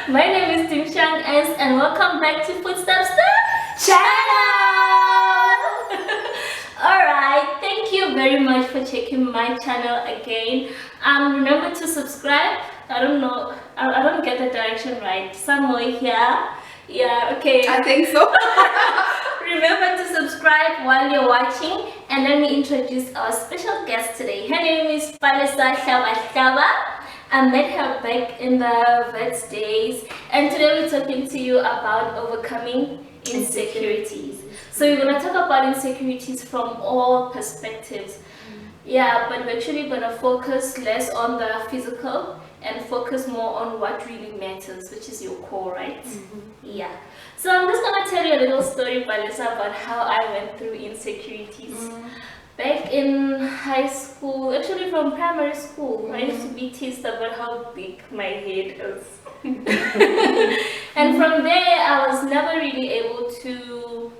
My name is Tumi Ernst and welcome back to Footsteps the channel. Alright, thank you very much for checking my channel again. Remember to subscribe. I don't know, I don't get the direction right. Somewhere here. Yeah, okay. I think so. Remember to subscribe while you're watching, and let me introduce our special guest today. Her name is Palesa Hlabahlaba. I met her back in the vets days, and today we're talking to you about overcoming insecurities. So we're going to talk about insecurities from all perspectives. Yeah, but we're actually going to focus less on the physical and focus more on what really matters, which is your core, right? Yeah. So I'm just going to tell you a little story, Palesa, about how I went through insecurities. Back in high school, actually from primary school, I used to be teased about how big my head is. And from there, I was never really able to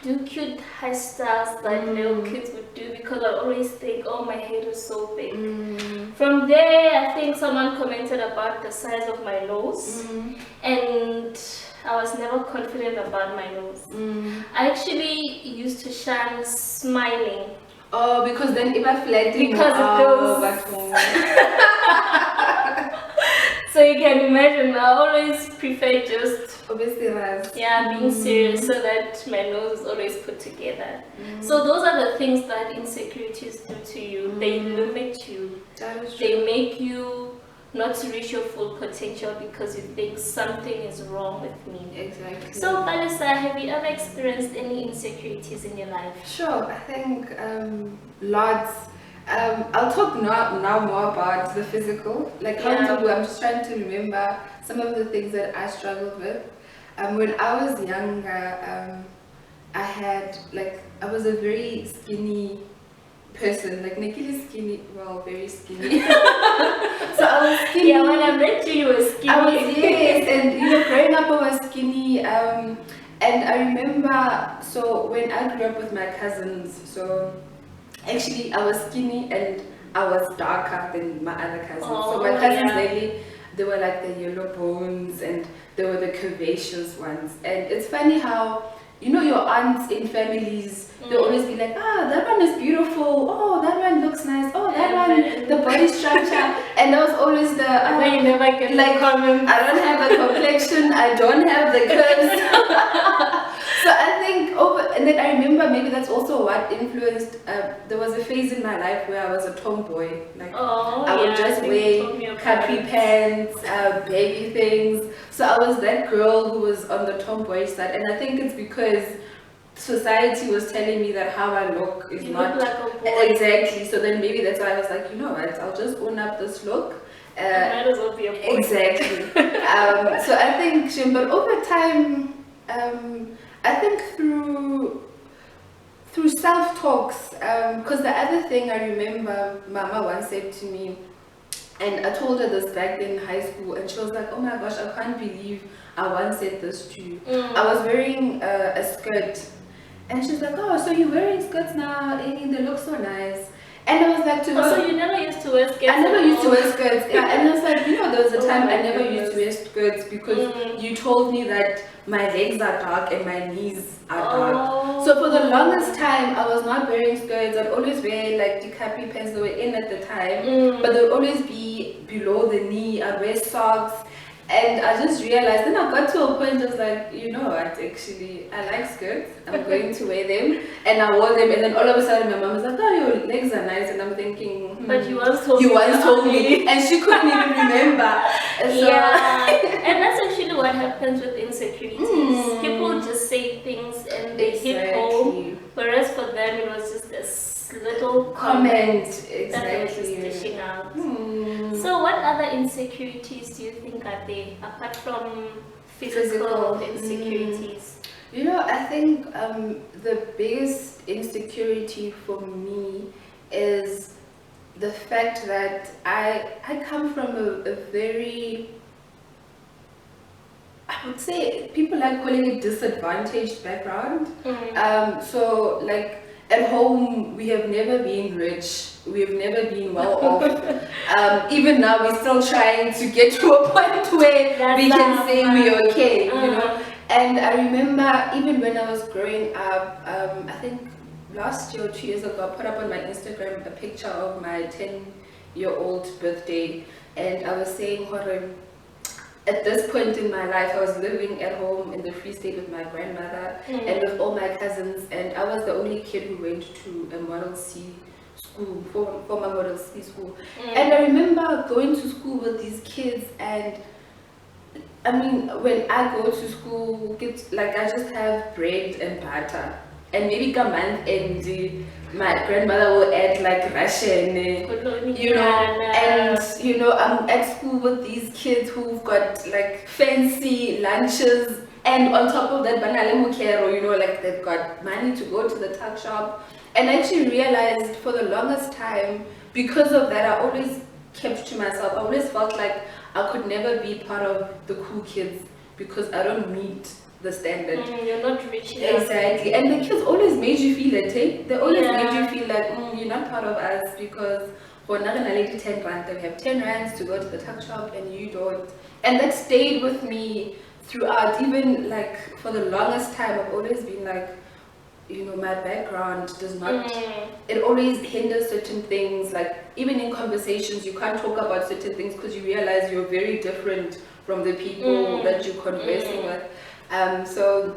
do cute hairstyles that little kids would do because I always think, oh, my head is so big. From there, I think someone commented about the size of my nose, and I was never confident about my nose. I actually used to shun smiling. Oh, because then if I flattening, because it goes. So you can imagine, I always prefer just obviously being serious so that my nose is always put together. So those are the things that insecurities do to you. They limit you. They make you not to reach your full potential because you think something is wrong with me. Exactly. So Palesa, have you ever experienced any insecurities in your life? Sure, I think lots. I'll talk now more about the physical, like how to do. I'm just trying to remember some of the things that I struggled with. When I was younger, I was a very skinny person, like Nikki's skinny, well, very skinny. So I was skinny. Yeah, when I met you, you were skinny. I was, yes, and growing up I was skinny. And I remember, so when I grew up with my cousins, so actually I was skinny and I was darker than my other cousins. So my cousins lately, they were like the yellow bones and they were the curvaceous ones. And it's funny how, your aunts in families, they always be like, that one is beautiful, oh, that one looks nice, oh, that one, the body structure. And that was always the, you never get like, comments. I don't have a complexion, I don't have the curves. So I think and then I remember maybe that's also what influenced, there was a phase in my life where I was a tomboy. Like, I would just wear capri pants, baby things. So I was that girl who was on the tomboy side, and I think it's because society was telling me that how I look is not like a boy. Exactly. So then maybe that's why I was like, you know what, I'll just own up this look. Might as well be a boy. Exactly. So I think, but over time, I think through self-talks, because the other thing I remember Mama once said to me, and I told her this back in high school, and she was like, oh my gosh, I can't believe I once said this to you. I was wearing a skirt, and she's like, oh, so you're wearing skirts now, and they look so nice. And I was like to her, so you never used to wear skirts? I never used to wear skirts. Yeah, and I was like, there was a time I never used to wear skirts because you told me that my legs are dark and my knees are dark. So for the longest time, I was not wearing skirts. I'd always wear like the capri pants that were in at the time, but they'd always be below the knee. I'd wear socks. And I just realized, then I got to a point just like, you know what, actually, I like skirts, I'm going to wear them. And I wore them, and then all of a sudden my mom was like, oh, your legs are nice. And I'm thinking, but you once told me. You once told me. And she couldn't even remember. So, and that's actually what happens with insecurities. People just say things and they hit home, whereas for them it was just this little comment that they were just dishing out. So what other insecurities do you think are there apart from physical insecurities? I think the biggest insecurity for me is the fact that I come from a very, I would say, people like calling it disadvantaged background. So like at home we have never been rich. we've never been well off. Even now, we're still trying to get to a point where we can say we're okay, you know. And I remember even when I was growing up, I think last year or 2 years ago, I put up on my Instagram a picture of my 10-year-old birthday, and I was saying, at this point in my life, I was living at home in the Free State with my grandmother and with all my cousins, and I was the only kid who went to a Model C school, former Model C school. And I remember going to school with these kids, and I mean, when I go to school, I just have bread and butter, and maybe come and my grandmother will add like ration, you know, and you know, I'm at school with these kids who've got like fancy lunches, and on top of that, banale mukero, you know, like they've got money to go to the tuck shop. And I actually realized for the longest time, because of that, I always kept to myself. I always felt like I could never be part of the cool kids because I don't meet the standard. You're not rich enough. Exactly. And the kids always made you feel it, eh? They always made you feel like you're not part of us because we're not gonna let you 10 rand. They have 10 rands to go to the tuck shop and you don't. And that stayed with me throughout. Even like for the longest time, I've always been like, you know, my background does not, it always hinders certain things. Like even in conversations, you can't talk about certain things because you realize you're very different from the people that you're conversing with. So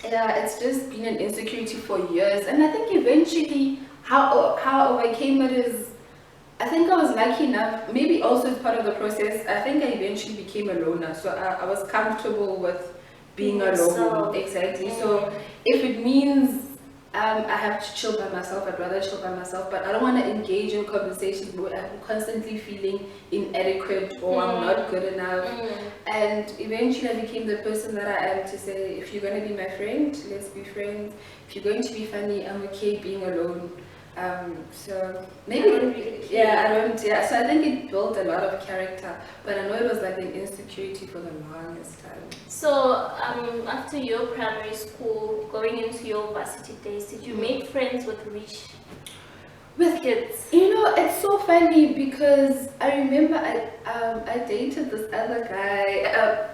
yeah, it's just been an insecurity for years, and I think eventually how I overcame it is, I think I was lucky enough, maybe also as part of the process, I think I eventually became a loner, so I was comfortable with being alone. Exactly. So if it means I have to chill by myself, I'd rather chill by myself, but I don't want to engage in conversations where I'm constantly feeling inadequate or I'm not good enough. And eventually I became the person that I am to say, if you're going to be my friend, let's be friends. If you're going to be funny, I'm okay being alone. So maybe so I think it built a lot of character, but I know it was like an insecurity for the longest time. So after your primary school, going into your varsity days, did you make friends with kids? You know, it's so funny because I remember I dated this other guy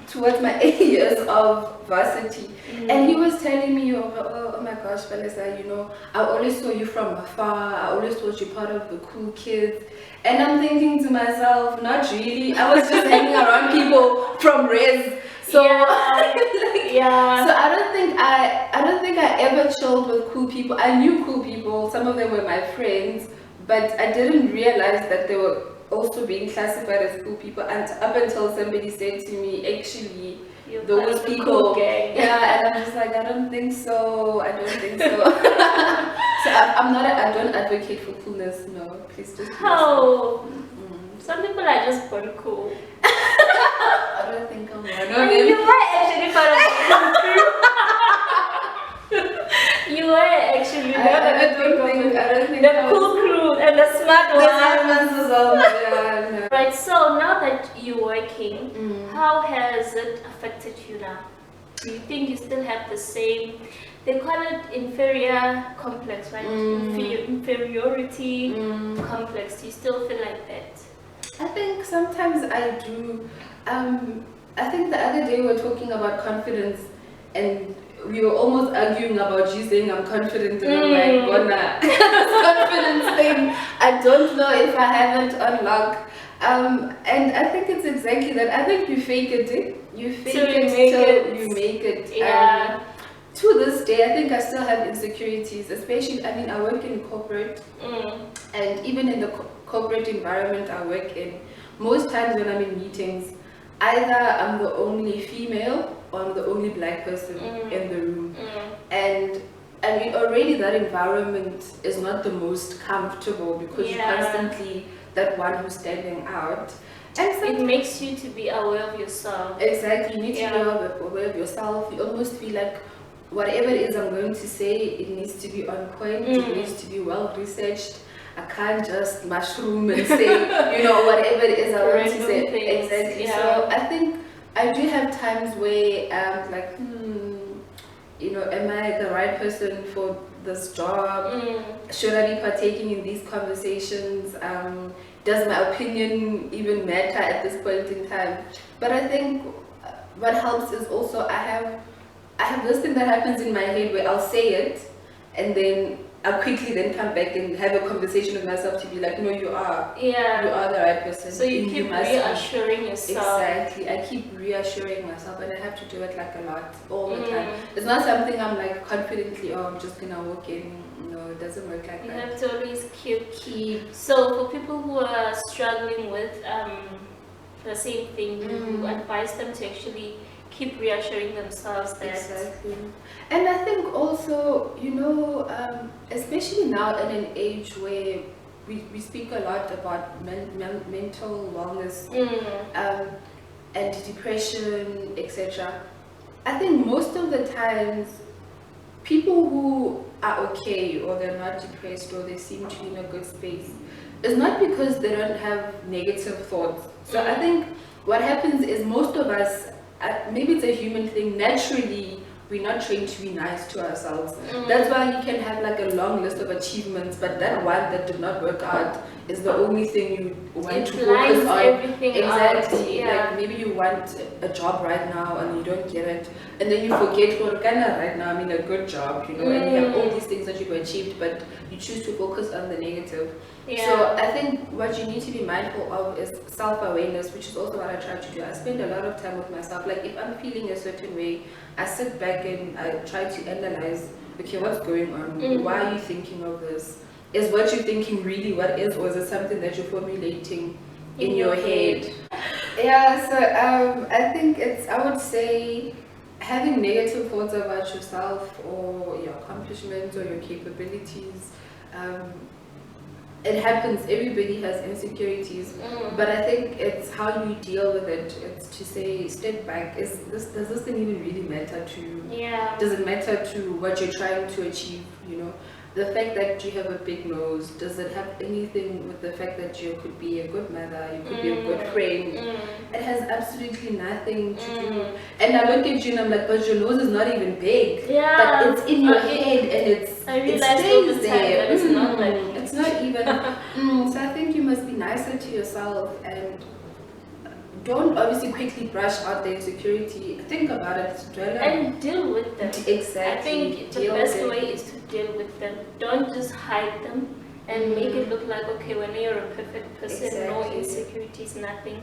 towards my 8 years of varsity, and he was telling me, oh my gosh, Palesa, you know, I always saw you from afar, I always thought you part of the cool kids. And I'm thinking to myself, not really, I was just hanging around people from res. So so I don't think I ever chilled with cool people. I knew cool people, some of them were my friends, but I didn't realize that they were also being classified as cool people, and up until somebody said to me, actually, those people, and I'm just like, I don't think so. So I don't advocate for coolness. No, please just. How? Some people are just born cool. I don't think I'm one of them. You were actually part of the cool crew. You were actually I don't think the cool crew and the smart ones. Right, so now that you're working, how has it affected you now? Do you think you still have the same, they call it inferior complex, right? Inferiority complex. Do you still feel like that? I think sometimes I do. I think the other day we were talking about confidence, and we were almost arguing about you saying I'm confident, and I'm like, Bona, confidence thing, I don't know if I haven't unlocked. And I think it's exactly that. I think you fake it, you fake it till you make it. Yeah. To this day, I think I still have insecurities, especially, I mean, I work in corporate, and even in the corporate environment I work in, most times when I'm in meetings, either I'm the only female or I'm the only black person in the room. And I mean, already that environment is not the most comfortable because you're constantly that one who's standing out. And it makes you to be aware of yourself. Exactly, you need to be aware of yourself. You almost feel like whatever it is I'm going to say, it needs to be on point, it needs to be well researched. I can't just mushroom and say, you know, whatever it is I want to say. Things. Exactly. So I think I do have times where I'm like, you know, am I the right person for this job? Should I be partaking in these conversations? Does my opinion even matter at this point in time? But I think what helps is also I have this thing that happens in my head where I'll say it, and then I'll quickly then come back and have a conversation with myself to be like, no, you are the right person. So you keep reassuring yourself. Exactly. I keep reassuring myself, and I have to do it like a lot, all the time. It's not something I'm like confidently, oh, I'm just gonna walk in. No, it doesn't work like that. You have to always keep. So for people who are struggling with the same thing, you advise them to actually keep reassuring themselves that. Exactly. And I think also, you know, especially now in an age where we speak a lot about mental wellness and depression, etc. I think most of the times people who are okay, or they're not depressed, or they seem to be in a good space, it's not because they don't have negative thoughts. So I think what happens is most of us, maybe it's a human thing, naturally we're not trained to be nice to ourselves. That's why you can have like a long list of achievements, but that one that did not work out is the only thing you want to focus on. Everything exactly. Out. Yeah. Like maybe you want a job right now and you don't get it, and then you forget, well, kinda right now, I mean, a good job, you know, and you have all these things that you've achieved, but you choose to focus on the negative. So I think what you need to be mindful of is self-awareness, which is also what I try to do. I spend a lot of time with myself. Like if I'm feeling a certain way, I sit back and I try to analyze, okay, what's going on? Why are you thinking of this? Is what you're thinking really what is, or is it something that you're formulating in your head? Yeah, so I think I would say having negative thoughts about yourself or your accomplishments or your capabilities, it happens. Everybody has insecurities, but I think it's how you deal with it. It's to say, step back. Does this thing even really matter to you? Yeah. Does it matter to what you're trying to achieve? You know, the fact that you have a big nose, does it have anything with the fact that you could be a good mother, you could be a good friend? It has absolutely nothing to do. And I look at you and I'm like, but your nose is not even big. Yeah. But it's in your head and I realize all the time there. that it's not like it's not even. So I think you must be nicer to yourself and don't obviously quickly brush out the insecurity. Think about it, dwell and deal with them. Exactly. I think the best way is to deal with them. Don't just hide them and make it look like, okay, when you're a perfect person, no insecurities, nothing.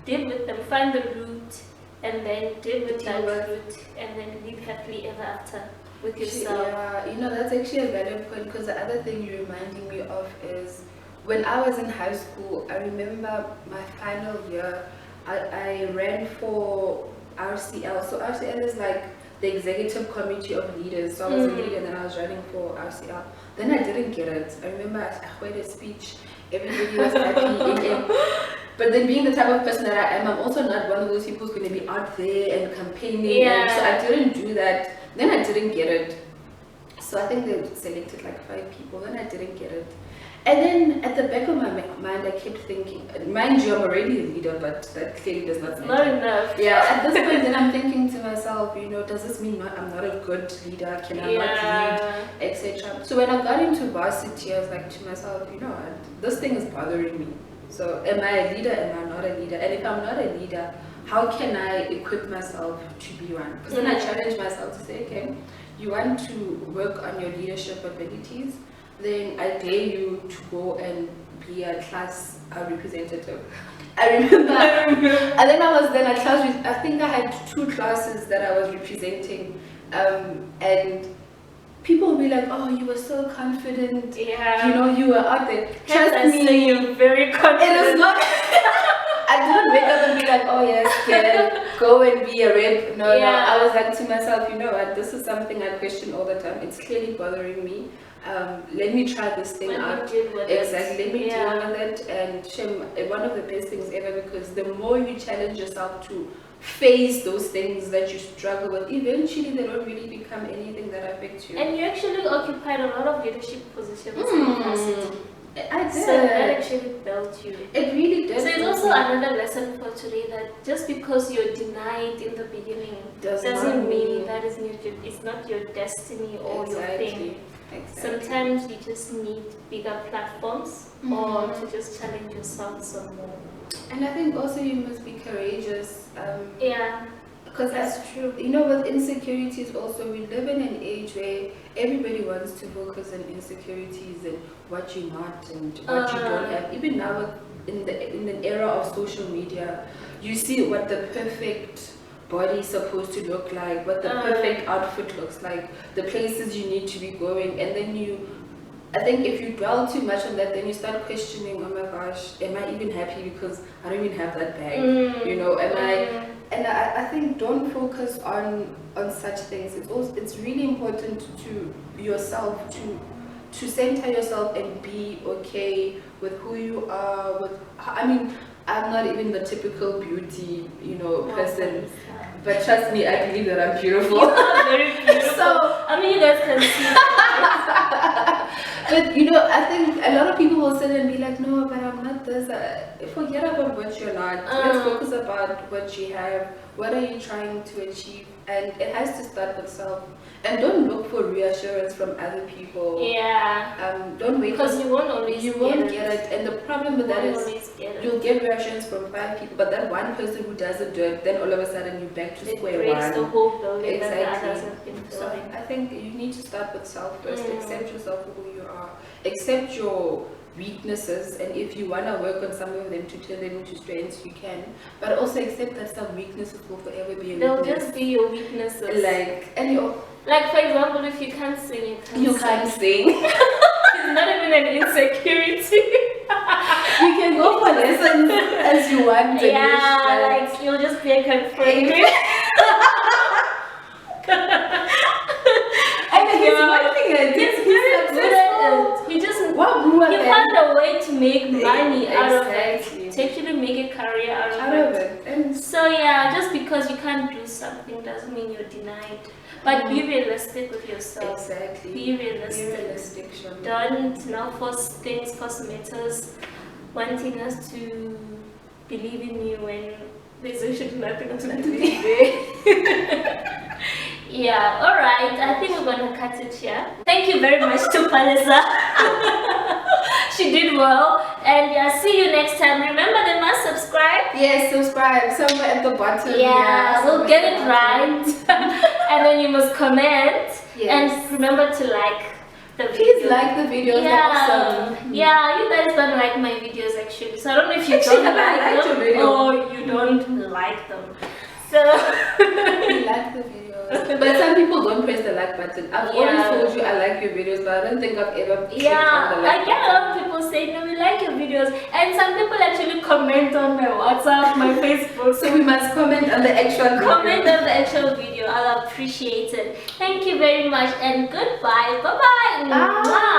Deal with them, find the root, and then deal with that root, and then live happily ever after with yourself. Yeah, you know, that's actually a valid point, because the other thing you're reminding me of is when I was in high school, I remember my final year, I ran for RCL. So RCL is like the executive committee of leaders. So I was a leader and then I was running for RCL. Then I didn't get it. I remember I heard a speech, everybody was happy. But then being the type of person that I am, I'm also not one of those people who's going to be out there and campaigning. And so I didn't do that. Then I didn't get it. So I think they selected like 5 people. Then I didn't get it. And then at the back of my mind, I kept thinking, mind you, I'm already a leader, but that clearly does not matter. Not enough. Yeah, at this point, then I'm thinking to myself, you know, does this mean I'm not a good leader? Can I not lead, etc. So when I got into varsity, I was like to myself, you know what, this thing is bothering me. So am I a leader? Am I not a leader? And if I'm not a leader, how can I equip myself to be one? Because then I challenge myself to say, okay, you want to work on your leadership abilities, then I dare you to go and be a class representative. I remember, and then I was then a class, I think I had 2 classes that I was representing, and people would be like, oh, you were so confident, you know, you were out there. Trust me, you're very confident. It is not. I didn't wake up and be like, oh yes, girl, go and be a rep. No, I was like to myself, you know what, this is something I question all the time. It's clearly bothering me. Let me try this thing out. Exactly, let me deal with it. And one of the best things ever, because the more you challenge yourself to face those things that you struggle with, eventually they don't really become anything that affects you. And you actually occupied a lot of leadership positions in university. I did. So that actually built you. It really did. So it's also another lesson for today, that just because you're denied in the beginning doesn't mean that it's not your destiny or your thing. Sometimes you just need bigger platforms or to just challenge yourself some more. And I think also you must be courageous. Yeah. Because that's true. You know, with insecurities also, we live in an age where everybody wants to focus on insecurities and what you're not and what you don't have. Even now, in an era of social media, you see what the perfect body is supposed to look like, what the perfect outfit looks like, the places you need to be going, and then I think if you dwell too much on that, then you start questioning, oh my gosh, am I even happy because I don't even have that bag? You know, and I think don't focus on such things. It's really important to yourself to center yourself and be okay with who you are. I'm not even the typical beauty, person. But trust me, I believe that I'm beautiful. You are very beautiful. So, you guys can see. But I think a lot of people will sit and be like, no, but I'm not this. Forget about what you're not. Let's focus about what you have. What are you trying to achieve? And it has to start with self. And don't look for reassurance from other people. Yeah. Don't wait. Because you won't always get it. And the problem with that is you'll get reassurance from 5 people, but that one person who doesn't do it, then all of a sudden you're back to square one. It breaks the whole building. Exactly. So I think you need to start with self first. Accept yourself for who you are. Accept your weaknesses, and if you want to work on some of them to turn them into strengths, you can, but also accept that some weaknesses will forever be a they'll weakness. just be your weaknesses. Like for example, if you can't sing, you can't sing. It's not even an insecurity. You can go for lessons as you want. Yeah, you'll just be a confirmed. He found a way to make money out of it, to actually make a career out of it. And so just because you can't do something doesn't mean you're denied. But be realistic with yourself. Exactly. Be realistic. Don't force matters, wanting us to believe in you when there's actually nothing to believe in. Yeah, alright. I think we're gonna cut it here. Thank you very much to Palesa. She did well. And see you next time. Remember, they must subscribe. Yes, subscribe somewhere at the bottom. Yeah, we'll get it right. And then you must comment. Yes. And remember to like the video. Please like the videos. They're awesome. Yeah, you guys don't like my videos actually. So I don't know if you don't like them or you don't like them. So we like the videos. But some people don't press the like button. I've always told you I like your videos, but I don't think I've ever clicked on the like button. I get a lot of people say, no, we like your videos. And some people actually comment on my WhatsApp, my Facebook. So we must comment on the actual video. Comment on the actual video. I'll appreciate it. Thank you very much and goodbye. Bye-bye. Bye.